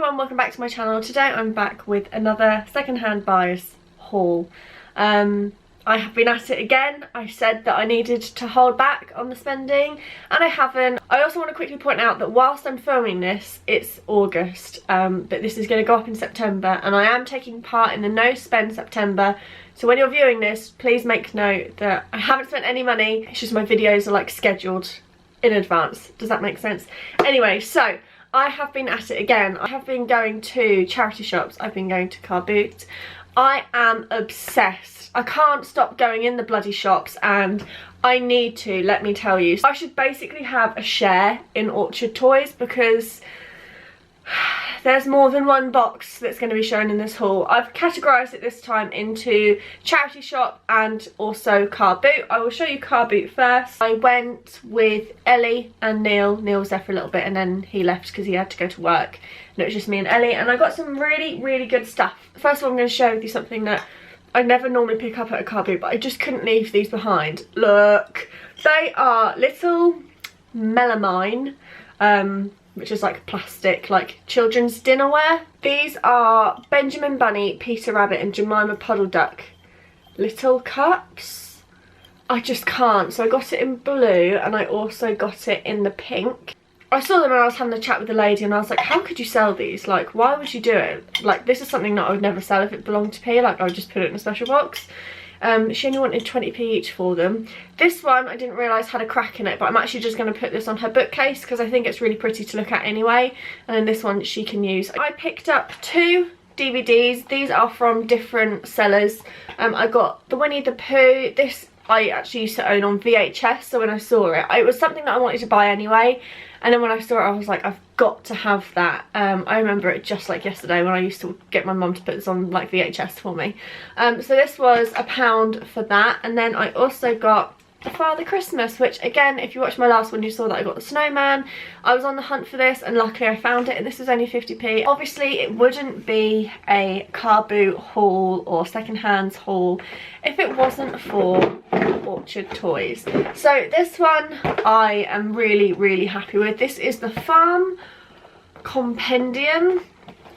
everyone, welcome back to my channel. Today I'm back with another secondhand buys haul. I have been at it again. I said that I needed to hold back on the spending and I haven't. I also want to quickly point out that whilst I'm filming this, it's August, but this is going to go up in September and I am taking part in the No Spend September. So when you're viewing this, please make note that I haven't spent any money. It's just my videos are like scheduled in advance. Does that make sense? Anyway, so I have been at it again. I have been going to charity shops. I've been going to car boot. I am obsessed. I can't stop going in the bloody shops and I need to, let me tell you. I should basically have a share in Orchard Toys because there's more than one box that's going to be shown in this haul. I've categorised it this time into charity shop and also car boot. I will show you car boot first. I went with Ellie and Neil. Neil was there for a little bit and then he left because he had to go to work. And it was just me and Ellie and I got some really good stuff. First of all, I'm going to share with you something that I never normally pick up at a car boot, but I just couldn't leave these behind. Look, they are little melamine, which is like plastic, like children's dinnerware. These are Benjamin Bunny, Peter Rabbit and Jemima Puddle Duck little cups. I just can't. So I got it in blue and I also got it in the pink. I saw them and I was having a chat with the lady and I was like, how could you sell these? Like, why would you do it? Like, this is something that I would never sell if it belonged to P. Like, I would just put it in a special box. She only wanted 20p each for them. This one I didn't realise had a crack in it, but I'm actually just going to put this on her bookcase because I think it's really pretty to look at anyway. And then this one she can use. I picked up 2 DVDs. These are from different sellers. I got the Winnie the Pooh. This I actually used to own on VHS, so when I saw it, it was something that I wanted to buy anyway. And then when I saw it, I was like, I've got to have that. I remember it just like yesterday when I used to get my mum to put this on like VHS for me. So this was £1 for that. And then I also got the Father Christmas, which again, if you watched my last one, you saw that I got the snowman. I was on the hunt for this and luckily I found it and this was only 50p. Obviously it wouldn't be a car boot haul or secondhand haul if it wasn't for Orchard Toys. So this one I am really happy with. This is the Farm Compendium.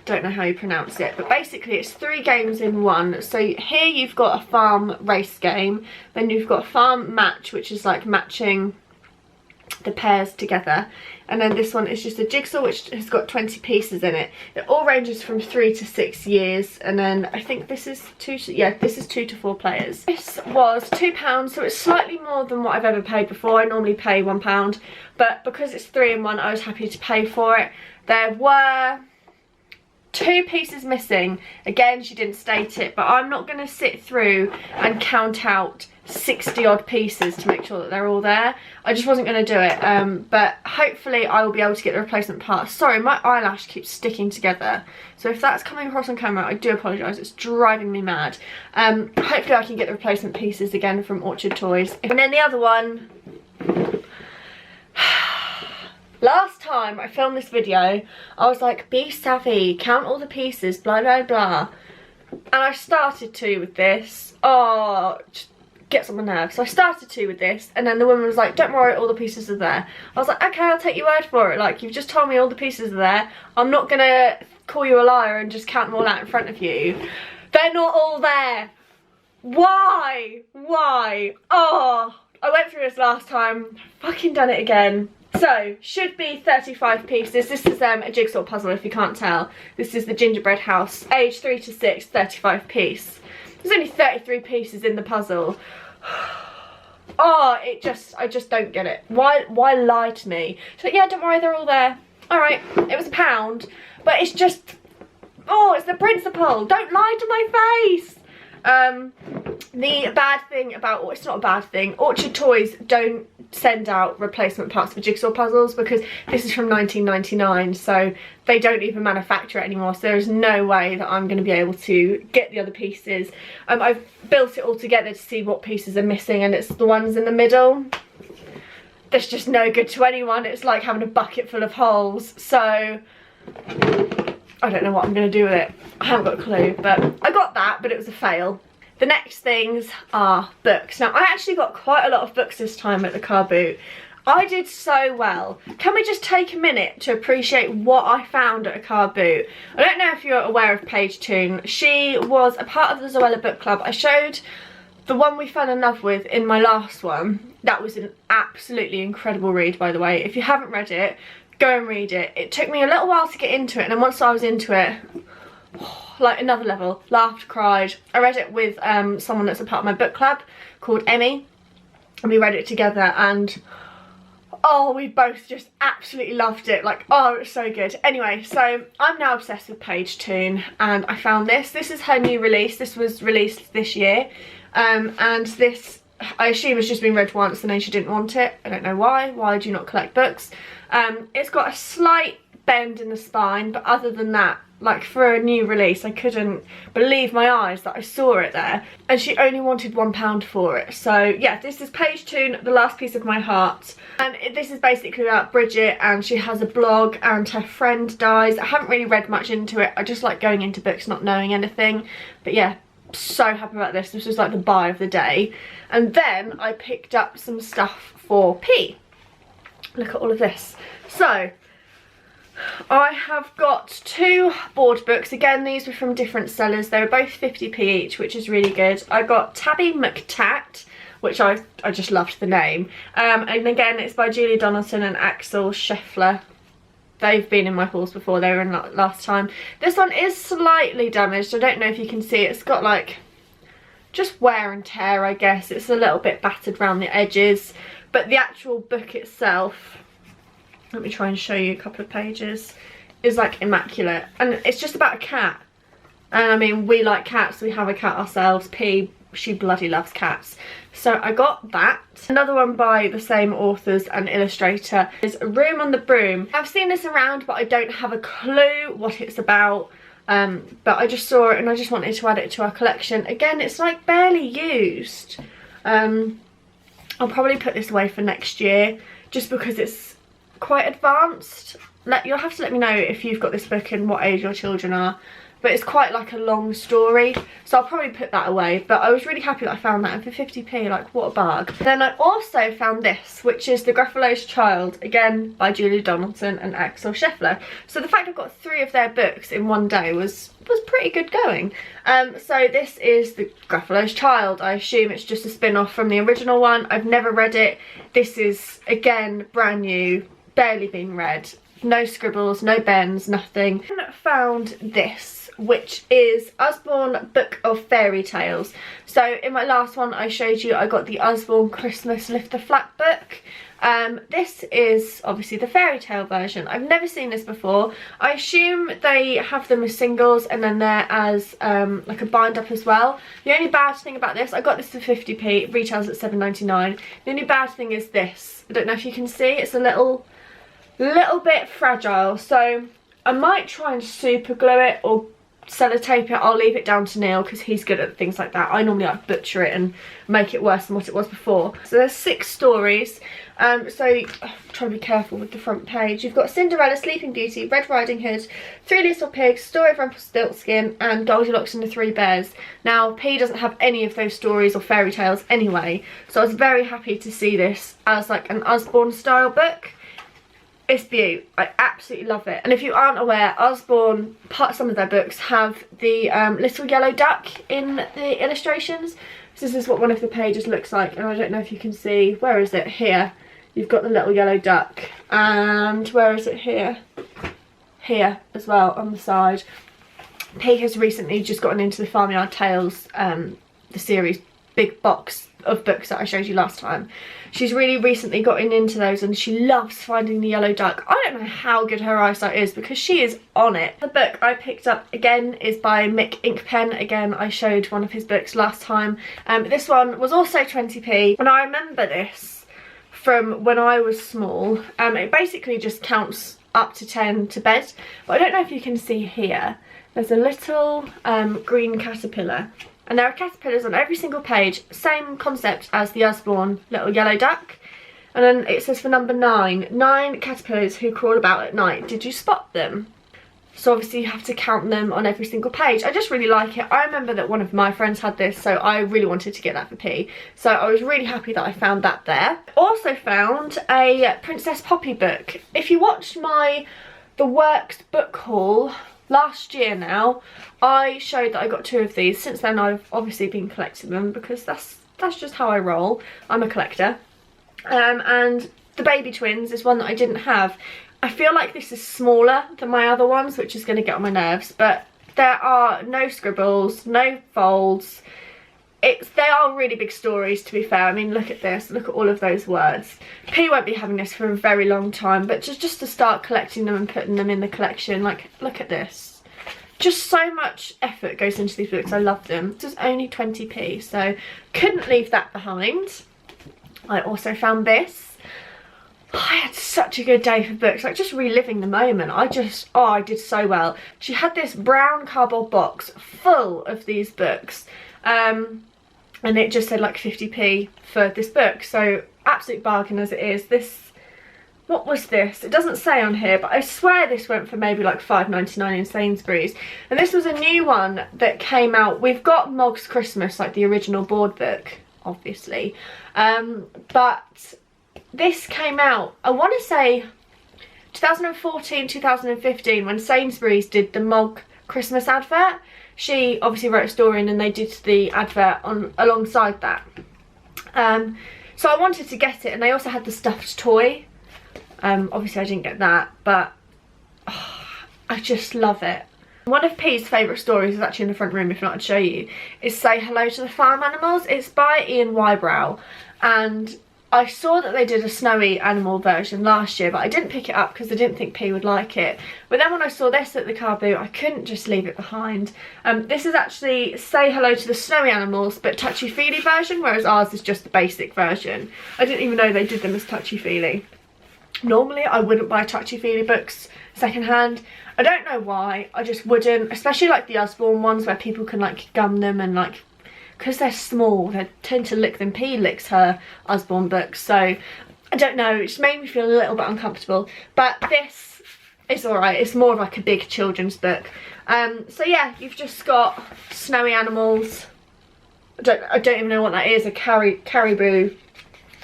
Don't know how you pronounce it, but basically it's 3 games in one. So here you've got a farm race game, then you've got a farm match, which is like matching the pairs together, and then this one is just a jigsaw which has got 20 pieces in it. It all ranges from 3 to 6 years, and then I think this is 2 to 4 players. This was £2, so it's slightly more than what I've ever paid before. I normally pay £1, but because it's 3 in 1 I was happy to pay for it. There were 2 pieces missing. Again, she didn't state it, but I'm not going to sit through and count out 60 odd pieces to make sure that they're all there. I just wasn't going to do it, but hopefully I will be able to get the replacement parts. Sorry, my eyelash keeps sticking together, so if that's coming across on camera, I do apologise. It's driving me mad. Hopefully I can get the replacement pieces again from Orchard Toys. And then the other one, last time I filmed this video, I was like, be savvy, count all the pieces, blah blah blah. And I started to with this. Oh, just gets on my nerves. So I started to with this, and then the woman was like, don't worry, all the pieces are there. I was like, okay, I'll take your word for it. Like, you've just told me all the pieces are there. I'm not gonna call you a liar and just count them all out in front of you. They're not all there. Why? Why? Oh, I went through this last time. Fucking done it again. So, should be 35 pieces. This is a jigsaw puzzle if you can't tell. This is the gingerbread house. Age 3 to 6, 35 piece. There's only 33 pieces in the puzzle. Oh, I just don't get it. Why lie to me? So yeah, don't worry, they're all there. Alright, it was £1, but it's just, oh, it's the principle. Don't lie to my face. The bad thing about, it's not a bad thing, Orchard Toys don't send out replacement parts for jigsaw puzzles because this is from 1999, so they don't even manufacture it anymore, so there is no way that I'm going to be able to get the other pieces. I've built it all together to see what pieces are missing, and it's the ones in the middle. That's just no good to anyone. It's like having a bucket full of holes, so I don't know what I'm going to do with it. I haven't got a clue, but I got that, but it was a fail. The next things are books. Now, I actually got quite a lot of books this time at the car boot. I did so well. Can we just take a minute to appreciate what I found at a car boot? I don't know if you're aware of Paige Toon. She was a part of the Zoella book club. I showed the one we fell in love with in my last one. That was an absolutely incredible read, by the way. If you haven't read it, go and read it. It took me a little while to get into it, and then once I was into it, like another level. Laughed, cried. I read it with someone that's a part of my book club called Emmy, and we read it together, and oh, we both just absolutely loved it. Like, oh, it was so good. Anyway, so I'm now obsessed with Paige Toon, and I found this. This is her new release. This was released this year, and this, I assume, has just been read once and then she didn't want it. I don't know why. Why do you not collect books? It's got a slight bend in the spine, but other than that, like, for a new release, I couldn't believe my eyes that I saw it there, and she only wanted £1 for it. So yeah, this is Paige Toon, The Last Piece of My Heart, and this is basically about Bridget, and she has a blog and her friend dies. I haven't really read much into it. I just like going into books not knowing anything, but yeah, so happy about this. This was like the buy of the day. And then I picked up some stuff for P. Look at all of this. So I have got 2 board books. Again, these were from different sellers. They were both 50p each, which is really good. I got Tabby McTat, which I just loved the name. And again, it's by Julie Donaldson and Axel Scheffler. They've been in my hauls before. They were in last time. This one is slightly damaged. I don't know if you can see. It's got like just wear and tear, I guess. It's a little bit battered around the edges. But the actual book itself, let me try and show you a couple of pages, is like immaculate. And it's just about a cat. And I mean, we like cats. We have a cat ourselves. P, she bloody loves cats. So I got that. Another one by the same authors and illustrator is A Room on the Broom. I've seen this around, but I don't have a clue what it's about. But I just saw it and I just wanted to add it to our collection. Again, it's like barely used. I'll probably put this away for next year just because it's quite advanced. You'll have to let me know if you've got this book and what age your children are. But it's quite like a long story, so I'll probably put that away. But I was really happy that I found that, and for 50p, like, what a bargain. Then I also found this, which is The Gruffalo's Child, again by Julie Donaldson and Axel Scheffler. So the fact I've got 3 of their books in one day was pretty good going. So this is The Gruffalo's Child. I assume it's just a spin-off from the original one. I've never read it. This is, again, brand new, barely been read. No scribbles, no bends, nothing. I found this, which is Usborne Book of Fairy Tales. So in my last one I showed you I got the Usborne Christmas Lift the Flap book. This is obviously the fairy tale version. I've never seen this before. I assume they have them as singles and then they're as like a bind up as well. The only bad thing about this, I got this for 50p, it retails at £7.99. The only bad thing is this. I don't know if you can see, it's a little bit fragile, so I might try and super glue it or sellotape it. I'll leave it down to Neil because he's good at things like that. I normally like butcher it and make it worse than what it was before. So there's 6 stories. So try to be careful with the front page. You've got Cinderella, Sleeping Beauty, Red Riding Hood, 3 Little Pigs, Story of Rumpelstiltskin, and Goldilocks and the 3 Bears. Now P doesn't have any of those stories or fairy tales anyway, so I was very happy to see this as like an Usborne style book. It's beautiful. I absolutely love it. And if you aren't aware, Usborne, some of their books have the little yellow duck in the illustrations. So this is what one of the pages looks like, and I don't know if you can see. Where is it? Here. You've got the little yellow duck. And where is it? Here. Here as well on the side. P has recently just gotten into the Farmyard Tales, the series big box of books that I showed you last time. She's really recently gotten into those and she loves finding the yellow duck. I don't know how good her eyesight is because she is on it. The book I picked up again is by Mick Inkpen. Again, I showed one of his books last time. This one was also 20p, and I remember this from when I was small. It basically just counts up to 10 to bed, but I don't know if you can see here. There's a little green caterpillar. And there are caterpillars on every single page, same concept as the Usborne little yellow duck. And then it says for number 9, 9 caterpillars who crawl about at night. Did you spot them? so obviously you have to count them on every single page. I just really like it. I remember that one of my friends had this, so I really wanted to get that for P. So I was really happy that I found that there. Also found a Princess Poppy book. If you watched the Works book haul last year now, I showed that I got 2 of these. Since then I've obviously been collecting them because that's just how I roll. I'm a collector. And the Baby Twins is one that I didn't have. I feel like this is smaller than my other ones, which is going to get on my nerves, but there are no scribbles, no folds. They are really big stories, to be fair. I mean, look at this, look at all of those words. P won't be having this for a very long time, but just to start collecting them and putting them in the collection, like, look at this. Just so much effort goes into these books. I love them. This is only 20p, so couldn't leave that behind. I also found this. I had such a good day for books, like just reliving the moment. I did so well. She had this brown cardboard box full of these books, and it just said like 50p for this book, so absolute bargain as it is. This, what was this? It doesn't say on here, but I swear this went for maybe like £5.99 in Sainsbury's, and this was a new one that came out. We've got Mog's Christmas, like the original board book, obviously, but this came out, I want to say 2014, 2015, when Sainsbury's did the Mog Christmas advert. She obviously wrote a story and then they did the advert alongside that. So I wanted to get it, and they also had the stuffed toy. Obviously I didn't get that, but I just love it. One of P's favourite stories is actually in the front room, if not I'd show you, is Say Hello to the Farm Animals. It's by Ian Wybrow, and I saw that they did a snowy animal version last year, but I didn't pick it up because I didn't think P would like it. But then when I saw this at the car boot, I couldn't just leave it behind. This is actually Say Hello to the Snowy Animals, but touchy-feely version, whereas ours is just the basic version. I didn't even know they did them as touchy-feely. Normally I wouldn't buy touchy-feely books secondhand. I don't know why, I just wouldn't, especially like the Usborne ones where people can like gum them, and like, because they're small, they tend to lick them. P licks her Usborne books, so I don't know, it just made me feel a little bit uncomfortable. But this is alright, it's more of like a big children's book. So yeah, you've just got snowy animals. I don't even know what that is, a caribou,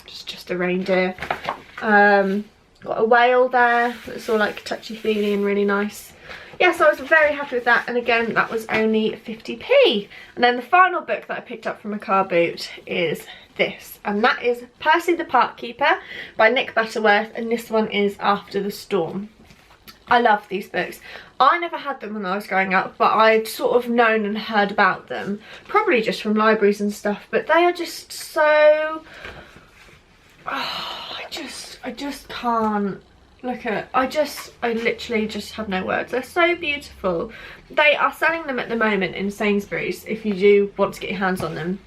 just a reindeer. Got a whale there that's all like touchy-feely and really nice. Yeah, so I was very happy with that, and again that was only 50p. And then the final book that I picked up from a car boot is this, and that is Percy the Park Keeper by Nick Butterworth, and this one is After the Storm. I love these books. I never had them when I was growing up, but I'd sort of known and heard about them, probably just from libraries and stuff, but they are just so... Oh, I just can't look at, I literally just have no words. They're so beautiful. They are selling them at the moment in Sainsbury's if you do want to get your hands on them.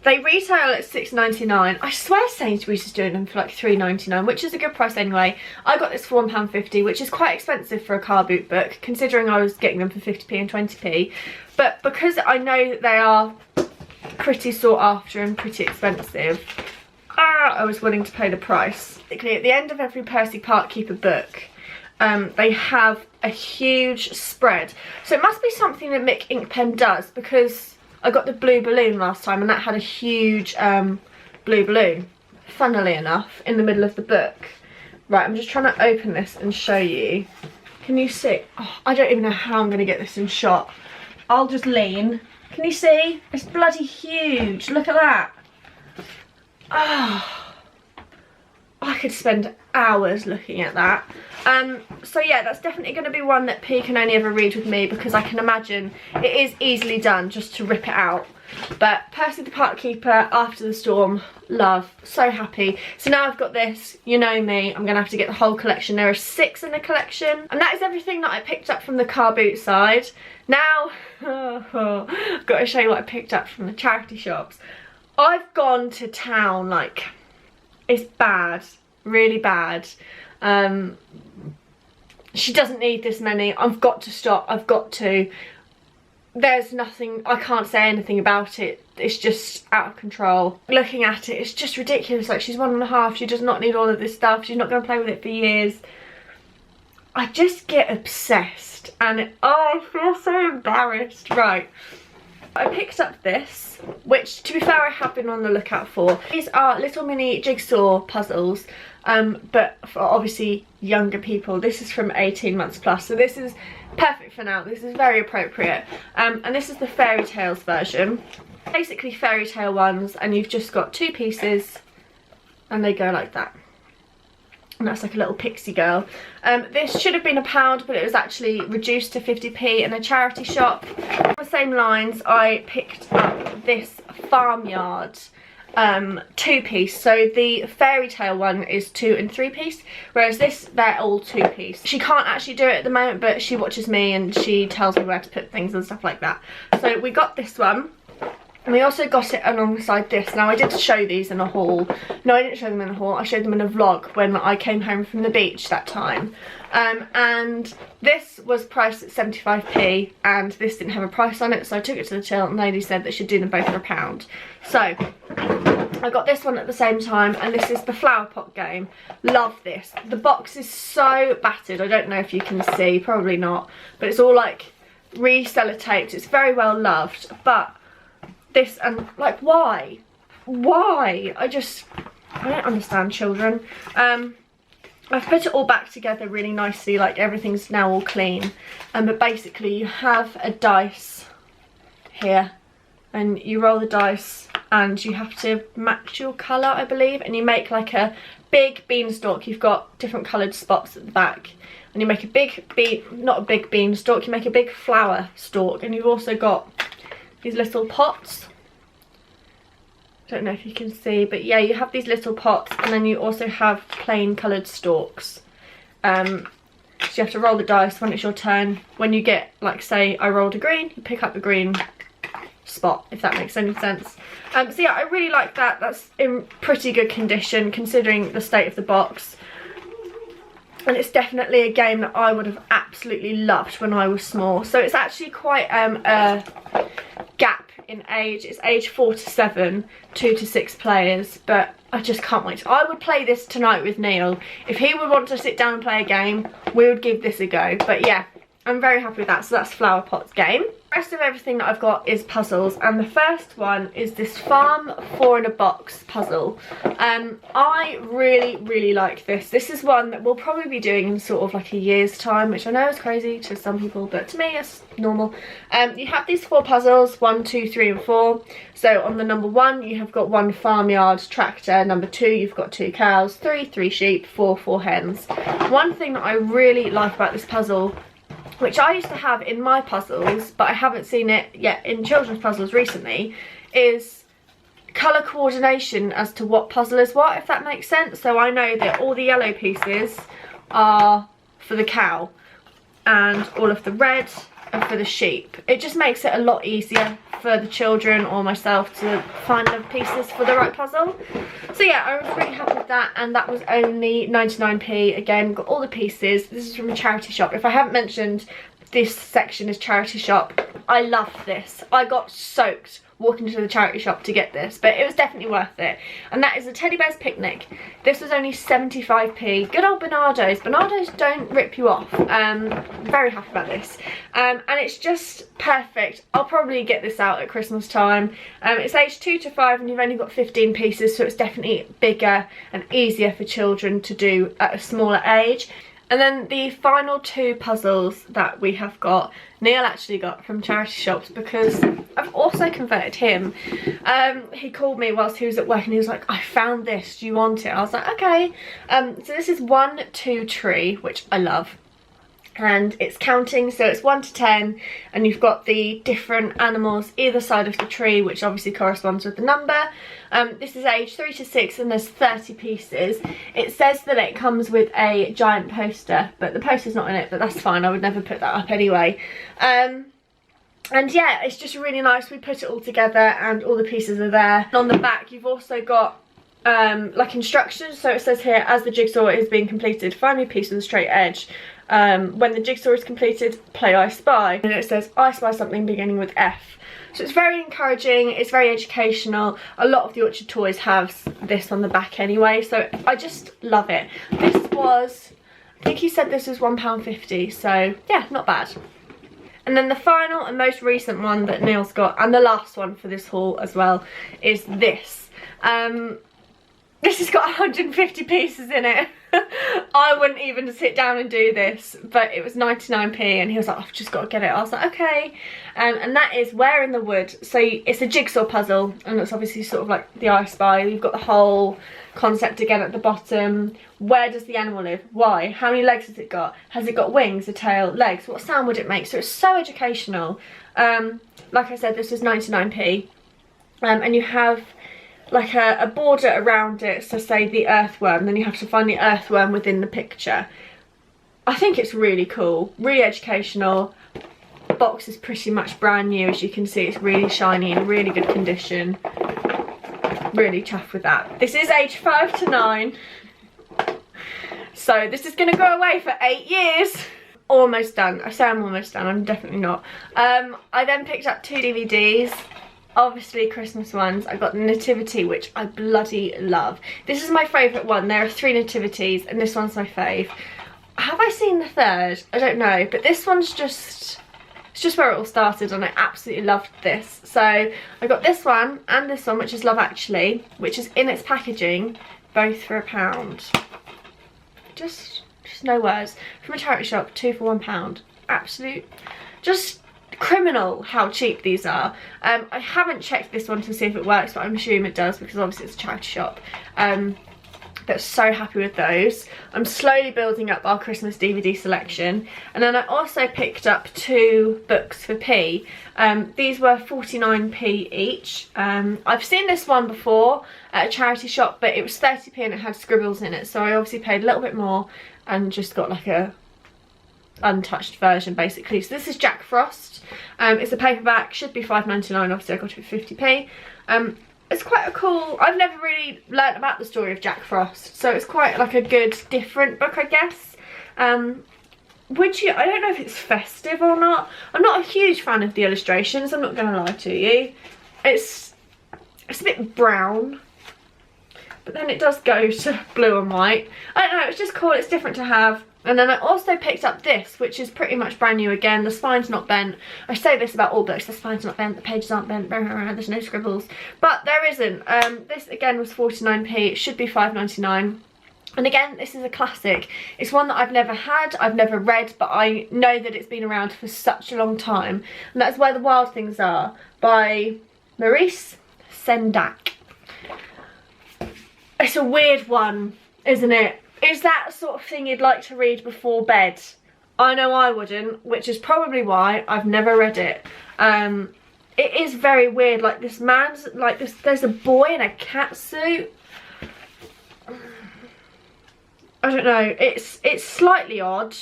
They retail at £6.99. I swear Sainsbury's is doing them for like £3.99, which is a good price anyway. I got this for £1.50, which is quite expensive for a car boot book, considering I was getting them for 50p and 20p. But because I know that they are pretty sought after and pretty expensive, I was willing to pay the price. At the end of every Percy Parkkeeper book, they have a huge spread. So it must be something that Mick Inkpen does, because I got the blue balloon last time and that had a huge blue balloon, funnily enough, in the middle of the book. Right, I'm just trying to open this and show you. Can you see? Oh, I don't even know how I'm going to get this in shot. I'll just lean. Can you see? It's bloody huge. Look at that. Oh, I could spend hours looking at that. So yeah, that's definitely going to be one that P can only ever read with me, because I can imagine it is easily done just to rip it out. But Percy the Parkkeeper, After the Storm, love, so happy. So now I've got this, you know me, I'm going to have to get the whole collection. There are 6 in the collection, and that is everything that I picked up from the car boot side. Now, I've got to show you what I picked up from the charity shops. I've gone to town, like, it's bad, really bad. She doesn't need this many. I've got to stop, I've got to. There's nothing, I can't say anything about it. It's just out of control. Looking at it, it's just ridiculous. Like, she's 1.5, she does not need all of this stuff. She's not going to play with it for years. I just get obsessed, and I feel so embarrassed. Right, I picked up this, which to be fair I have been on the lookout for. These are little mini jigsaw puzzles, but for obviously younger people. This is from 18 months plus, so this is perfect for now. This is very appropriate. And this is the fairy tales version. Basically fairy tale ones, and you've just got 2 pieces and they go like that. And that's like a little pixie girl. This should have been £1, but it was actually reduced to 50p in a charity shop. On the same lines, I picked up this farmyard 2-piece. So the fairy tale one is 2 and 3-piece, whereas this, they're all 2-piece. She can't actually do it at the moment, but she watches me and she tells me where to put things and stuff like that. So we got this one. And we also got it alongside this. Now I did show these in a haul. No, I didn't show them in a haul. I showed them in a vlog when I came home from the beach that time. And this was priced at 75p, and this didn't have a price on it, so I took it to the till and the lady said that she'd do them both for £1. So I got this one at the same time, and this is the flower pot game. Love this. The box is so battered. I don't know if you can see, probably not, but it's all like reseller taped. It's very well loved, but this, and like, why I don't understand children. I've put it all back together really nicely, like everything's now all clean, but basically you have a dice here and you roll the dice and you have to match your colour, I believe, and you make like a big beanstalk. You've got different coloured spots at the back, and you make a big not a big beanstalk, you make a big flower stalk, and you've also got these little pots. I don't know if you can see, but yeah, you have these little pots, and then you also have plain coloured stalks. So you have to roll the dice when it's your turn. When you get, like, say I rolled a green, you pick up the green spot, if that makes any sense. So yeah, I really like that. That's in pretty good condition considering the state of the box. And it's definitely a game that I would have absolutely loved when I was small. So it's actually quite a gap in age. It's age 4 to 7, 2 to 6 players, but I just can't wait. I would play this tonight with Neil. If he would want to sit down and play a game, we would give this a go. But yeah, I'm very happy with that. So that's Flower Pots game. The rest of everything that I've got is puzzles, and the first one is this Farm 4 in a Box puzzle. I really like this. This is one that we'll probably be doing in sort of like a year's time, which I know is crazy to some people, but to me it's normal. You have these 4 puzzles, 1, 2, 3 and 4. So on the number 1 you have got 1 farmyard tractor, number 2 you've got 2 cows, 3 sheep, 4 hens. One thing that I really like about this puzzle, which I used to have in my puzzles, but I haven't seen it yet in children's puzzles recently, is colour coordination as to what puzzle is what, if that makes sense. So I know that all the yellow pieces are for the cow, and all of the red are for the sheep. It just makes it a lot easier for the children or myself to find the pieces for the right puzzle. So yeah, I was really happy with that, and that was only 99p. Again, got all the pieces. This is from a charity shop. If I haven't mentioned, this section is charity shop. I love this. I got soaked walking to the charity shop to get this, but it was definitely worth it. And that is a Teddy Bear's Picnic. This was only 75p. Good old Bernardo's. Bernardo's don't rip you off. Very happy about this. And it's just perfect. I'll probably get this out at Christmas time. It's age 2 to 5 and you've only got 15 pieces, so it's definitely bigger and easier for children to do at a smaller age. And then the final 2 puzzles that we have got, Neil actually got from charity shops, because I've also converted him. He called me whilst he was at work and he was like, I found this, do you want it? I was like, okay. So this is 1, 2, tree, which I love. And it's counting, so it's 1 to 10, and you've got the different animals either side of the tree, which obviously corresponds with the number. This is age 3 to 6 and there's 30 pieces. It says that it comes with a giant poster, but the poster's not in it, but that's fine, I would never put that up anyway. And yeah, it's just really nice. We put it all together and all the pieces are there. And on the back you've also got like instructions. So it says here, as the jigsaw is being completed, find me a piece with a straight edge. When the jigsaw is completed, play I Spy. And it says, I spy something beginning with F. So it's very encouraging, it's very educational. A lot of the Orchard toys have this on the back anyway, so I just love it. This was I think he said this was £1.50, so yeah, not bad. And then the final and most recent one that Neil's got, and the last one for this haul as well, is this. This has got 150 pieces in it. I wouldn't even sit down and do this, but it was 99p, and he was like, I've just got to get it. I was like, okay. And that is Where in the Wood. So it's a jigsaw puzzle, and it's obviously sort of like the I Spy. You've got the whole concept again at the bottom. Where does the animal live? Why? How many legs has it got? Has it got wings, a tail, legs? What sound would it make? So it's so educational. Like I said, this was 99p. And you have like a border around it, so say the earthworm, then you have to find the earthworm within the picture. I think it's really cool, really educational. The box is pretty much brand new, as you can see. It's really shiny and really good condition. Really chuffed with that. This is age 5 to 9, so this is going to go away for 8 years. Almost done. I say I'm almost done, I'm definitely not. I then picked up 2 DVDs. Obviously Christmas ones. I got the Nativity, which I bloody love. This is my favourite one. There are 3 nativities and this one's my fave. Have I seen the third? I don't know, but this one's just, it's just where it all started, and I absolutely loved this. So I got this one and this one, which is Love Actually, which is in its packaging, both for £1. Just no words. From a charity shop, 2 for £1. Absolute, just criminal how cheap these are. I haven't checked this one to see if it works, but I'm assuming it does because obviously it's a charity shop. But so happy with those. I'm slowly building up our Christmas DVD selection. And then I also picked up 2 books for P. These were 49p each. I've seen this one before at a charity shop, but it was 30p and it had scribbles in it, so I obviously paid a little bit more and just got like a untouched version basically. So this is Jack Frost. It's a paperback, should be £5.99, obviously I got it for 50p. It's quite a cool, I've never really learnt about the story of Jack Frost, so it's quite like a good different book, I guess. Would you, I don't know if it's festive or not. I'm not a huge fan of the illustrations, I'm not going to lie to you. It's a bit brown, but then it does go to blue and white. I don't know, it's just cool, it's different to have. And then I also picked up this, which is pretty much brand new again. The spine's not bent. I say this about all books, the spine's not bent, the pages aren't bent, there's no scribbles. But there isn't. This again was 49p, it should be £5.99. And again, this is a classic. It's one that I've never had, I've never read, but I know that it's been around for such a long time. And that's Where the Wild Things Are by Maurice Sendak. It's a weird one, isn't it? Is that sort of thing you'd like to read before bed? I know I wouldn't, which is probably why I've never read it. It is very weird, like this man's, like this, there's a boy in a cat suit. I don't know, it's slightly odd,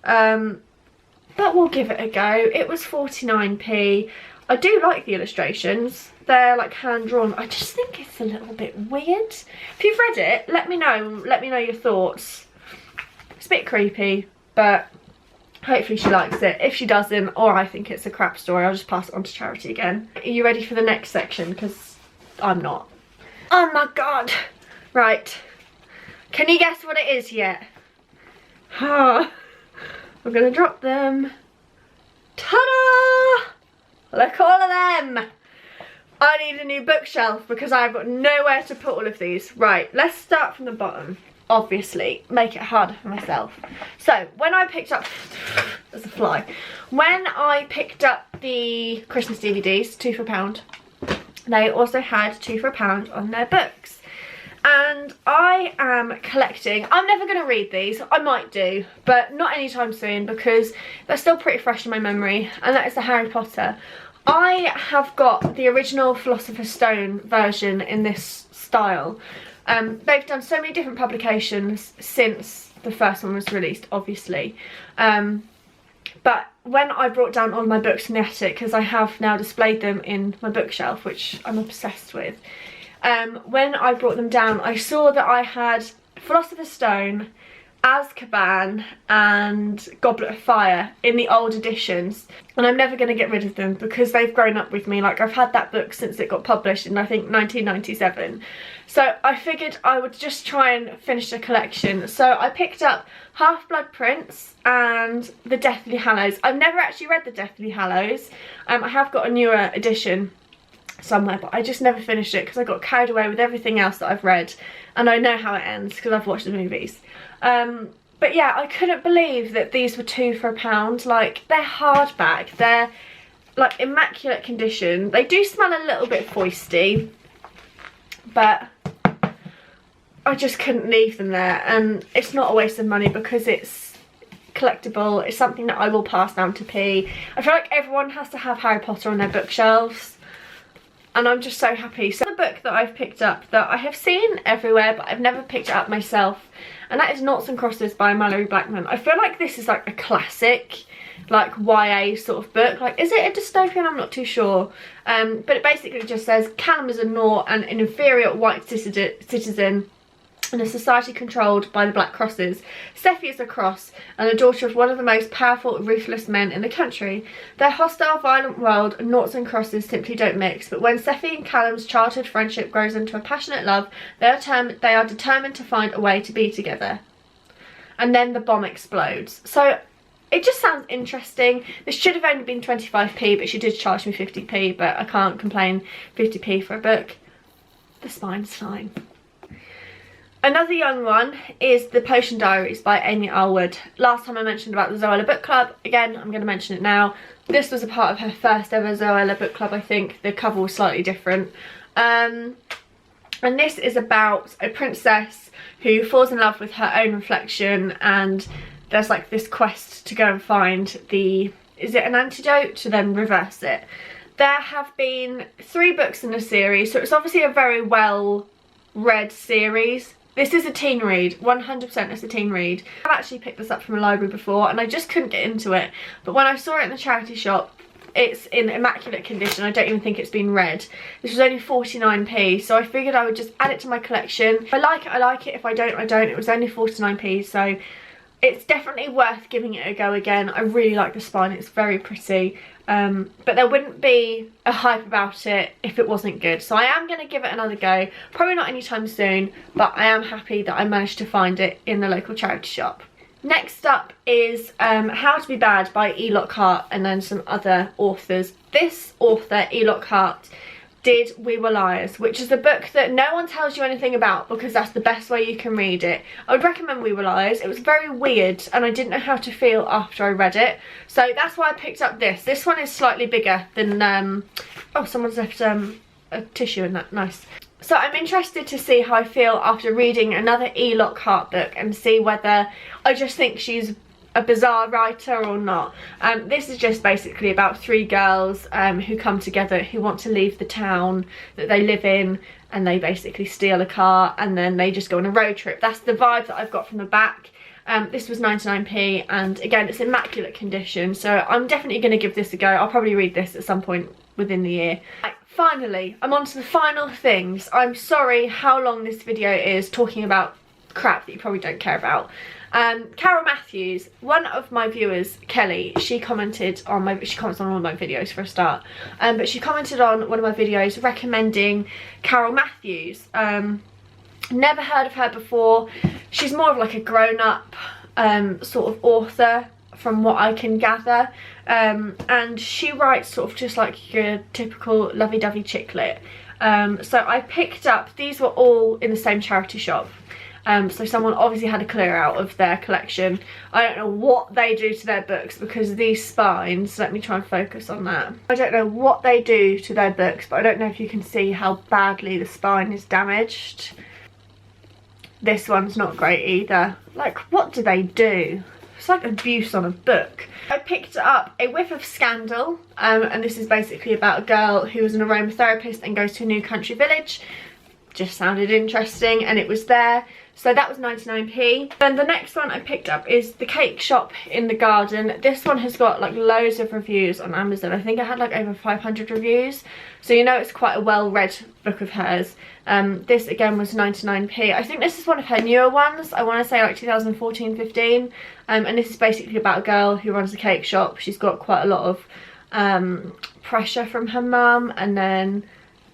but we'll give it a go. It was 49p. I do like the illustrations. They're like hand drawn. I just think it's a little bit weird. If you've read it, let me know. Let me know your thoughts. It's a bit creepy, but hopefully she likes it. If she doesn't, or I think it's a crap story, I'll just pass it on to charity again. Are you ready for the next section? Because I'm not. Oh my god. Right. Can you guess what it is yet? I'm gonna drop them. Ta-da! Look, all of them. I need a new bookshelf because I've got nowhere to put all of these. Right, let's start from the bottom. Obviously, make it harder for myself. So, when I picked up, there's a fly. When I picked up the Christmas DVDs, 2 for £1, they also had 2 for £1 on their books. And I am collecting, I'm never going to read these, I might do, but not anytime soon because they're still pretty fresh in my memory, and that is the Harry Potter. I have got the original Philosopher's Stone version in this style. They've done so many different publications since the first one was released, obviously. But when I brought down all my books from the attic, because I have now displayed them in my bookshelf, which I'm obsessed with, when I brought them down, I saw that I had Philosopher's Stone Azkaban and Goblet of Fire in the old editions, and I'm never going to get rid of them because they've grown up with me. Like, I've had that book since it got published in, I think, 1997. So I figured I would just try and finish the collection. So I picked up Half-Blood Prince and The Deathly Hallows. I've never actually read The Deathly Hallows. I have got a newer edition somewhere, but I just never finished it because I got carried away with everything else that I've read, and I know how it ends because I've watched the movies. But yeah, I couldn't believe that these were £2 for £1. Like, they're hardback, they're like immaculate condition. They do smell a little bit foisty, but I just couldn't leave them there, and it's not a waste of money because it's collectible. It's something that I will pass down to P. I feel like everyone has to have Harry Potter on their bookshelves, and I'm just so happy. So the book that I've picked up that I have seen everywhere but I've never picked it up myself, and that is Noughts and Crosses by Mallory Blackman. I feel like this is like a classic, like YA sort of book. Like, is it a dystopian? I'm not too sure. But it basically just says Callum is a naught and an inferior white citizen in a society controlled by the Black Crosses. Steffi is a cross and the daughter of one of the most powerful, ruthless men in the country. Their hostile, violent world, Noughts and Crosses simply don't mix, but when Steffi and Callum's childhood friendship grows into a passionate love, they are determined to find a way to be together. And then the bomb explodes. So it just sounds interesting. This should have only been 25p, but she did charge me 50p, but I can't complain. 50p for a book. The spine's fine. Another young one is The Potion Diaries by Amy Allwood. Last time I mentioned about the Zoella Book Club. Again, I'm going to mention it now. This was a part of her first ever Zoella Book Club, I think. The cover was slightly different. And this is about a princess who falls in love with her own reflection, and there's like this quest to go and find the, is it an antidote, to then reverse it. There have been 3 books in the series, so it's obviously a very well read series. This is a teen read, 100% it's a teen read. I've actually picked this up from a library before and I just couldn't get into it, but when I saw it in the charity shop, it's in immaculate condition. I don't even think it's been read. This was only 49p, so I figured I would just add it to my collection. If I like it, I like it. If I don't, I don't. It was only 49p, so it's definitely worth giving it a go again. I really like the spine, it's very pretty. But there wouldn't be a hype about it if it wasn't good. So I am going to give it another go. Probably not anytime soon, but I am happy that I managed to find it in the local charity shop. Next up is How to Be Bad by E. Lockhart, and then some other authors. This author, E. Lockhart, did We Were Liars, which is a book that no one tells you anything about because that's the best way you can read it. I would recommend We Were Liars. It was very weird and I didn't know how to feel after I read it, so that's why I picked up this. This one is slightly bigger than oh, someone's left a tissue in that. Nice. So I'm interested to see how I feel after reading another E. Lockhart book and see whether I just think she's a bizarre writer or not. This is just basically about 3 girls who come together, who want to leave the town that they live in, and they basically steal a car and then they just go on a road trip. That's the vibe that I've got from the back. This was 99p, and again, it's immaculate condition, so I'm definitely going to give this a go. I'll probably read this at some point within the year. Right, finally, I'm on to the final things. I'm sorry how long this video is, talking about crap that you probably don't care about. Carol Matthews, one of my viewers, Kelly, she commented on my, she comments on all of my videos for a start, but she commented on one of my videos recommending Carol Matthews. Never heard of her before. She's more of like a grown-up sort of author from what I can gather, and she writes sort of just like your typical lovey-dovey chick lit. So I picked up, these were all in the same charity shop. So someone obviously had a clear out of their collection. I don't know what they do to their books because these spines, let me try and focus on that. I don't know what they do to their books, but I don't know if you can see how badly the spine is damaged. This one's not great either. Like, what do they do? It's like abuse on a book. I picked up A Whiff of Scandal, and this is basically about a girl who was an aromatherapist and goes to a new country village. Just sounded interesting, and it was there. So that was 99p. Then the next one I picked up is The Cake Shop in the Garden. This one has got like loads of reviews on Amazon. I think it had like over 500 reviews. So you know it's quite a well-read book of hers. This again was 99p. I think this is one of her newer ones. I want to say like 2014-15. And this is basically about a girl who runs a cake shop. She's got quite a lot of pressure from her mum, and then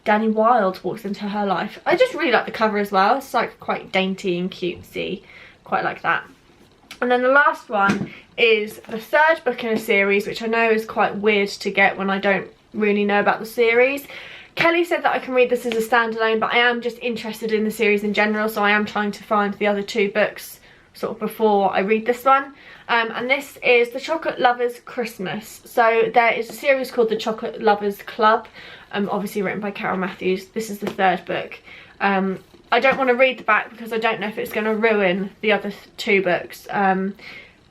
Danny Wilde walks into her life. I just really like the cover as well. It's like quite dainty and cutesy. Quite like that. And then the last one is the third book in a series, which I know is quite weird to get when I don't really know about the series. Kelly said that I can read this as a standalone, but I am just interested in the series in general, so I am trying to find the other two books sort of before I read this one. And this is The Chocolate Lovers Christmas. So there is a series called The Chocolate Lovers Club, obviously written by Carol Matthews. This is the third book. I don't want to read the back because I don't know if it's going to ruin the other two books.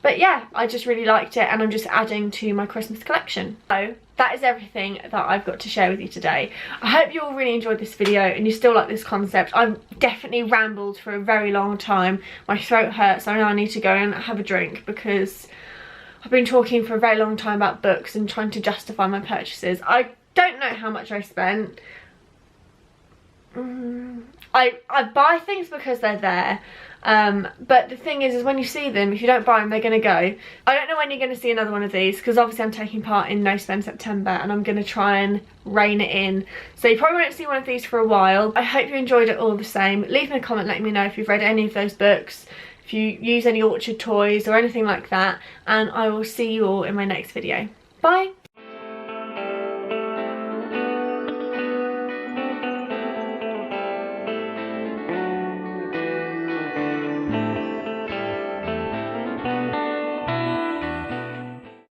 But yeah, I just really liked it, and I'm just adding to my Christmas collection. So that is everything that I've got to share with you today. I hope you all really enjoyed this video and you still like this concept. I've definitely rambled for a very long time. My throat hurts, so now I need to go and have a drink because I've been talking for a very long time about books and trying to justify my purchases. I don't know how much I spent. I buy things because they're there. But the thing is when you see them, if you don't buy them, they're going to go. I don't know when you're going to see another one of these, because obviously I'm taking part in No Spend September and I'm going to try and rein it in. So you probably won't see one of these for a while. I hope you enjoyed it all the same. Leave me a comment letting me know if you've read any of those books, if you use any Orchard toys or anything like that, and I will see you all in my next video. Bye!